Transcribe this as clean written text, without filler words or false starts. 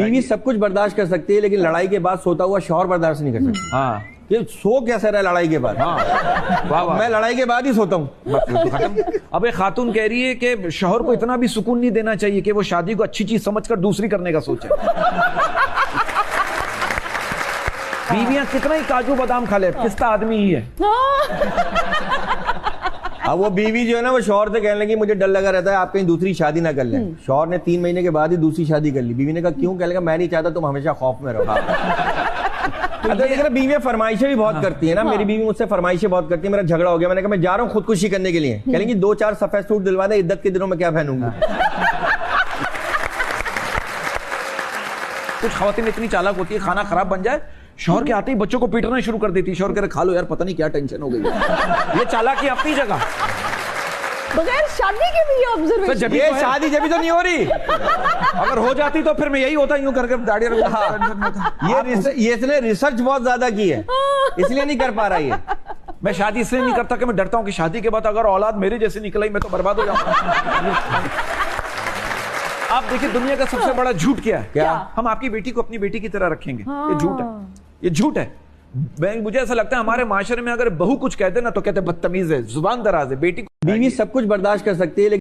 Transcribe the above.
बीवी सब कुछ बर्दाश्त कर सकती है, लेकिन लड़ाई के बाद सोता हुआ शौहर बर्दाश्त नहीं कर सकती। हाँ ये सो कैसे रहा लड़ाई के बाद? हाँ वाह वाह। मैं लड़ाई के बाद ही सोता हूँ। बस फिर तो खत्म। अब एक खातून कह रही है कि शौहर को इतना भी सुकून नहीं देना चाहिए कि वो शादी को अच्छी चीज समझकर दूसरी करने का सोचे। बीवियां कितना ही काजू बादाम खा ले, किस्ता आदमी ही है। अब वो बीवी जो है ना, वो शौहर से कहने लगी मुझे डर लगा रहता है आप कहीं दूसरी शादी ना कर लें। शौहर ने 3 महीने के बाद ही दूसरी शादी कर ली। बीवी ने कहा क्यों? कहने लगा मैं नहीं चाहता तुम हमेशा खौफ में रहो। तो बीवियां फरमाइशें भी बहुत करती है ना। मेरी बीवी मुझसे फरमाइशें बहुत करती है। मेरा झगड़ा हो गया, मैंने कहा मैं जा रहा हूँ खुदकुशी करने के लिए। कहेंगी 2-4 सफेद सूट दिलवा दे, इद्दत के दिनों में क्या पहनूंगी। कुछ खवातीन इतनी चालाक होती है, खाना खराब बन जाए शौहर के आते ही बच्चों को पीटना शुरू कर देती है। शौहर कह रहे खा लो यार, पता नहीं क्या टेंशन हो गई है। ये चालाकी अपनी जगह। बगैर शादी के भी ये ऑब्जर्वेशन। ये शादी जब तो नहीं हो रही। अगर हो जाती तो फिर मैं यही होता, यूं करके दाढ़ी ये इसने रिसर्च बहुत ज्यादा की है, इसलिए नहीं कर पा रहा ये। मैं शादी इसलिए नहीं करता कि मैं डरता हूं कि शादी के बाद अगर औलाद मेरे जैसे निकल आई मैं तो बर्बाद हो जाऊंगा। आप देखिए दुनिया का सबसे बड़ा झूठ क्या है? क्या? हम आपकी बेटी को अपनी बेटी की तरह रखेंगे। ये झूठ है, ये झूठ है। मुझे ऐसा लगता है हमारे माशरे में अगर बहू कुछ कहते ना तो कहते बदतमीज है, जुबान दराज है। बेटी बीवी सब कुछ बर्दाश्त कर सकती है, लेकिन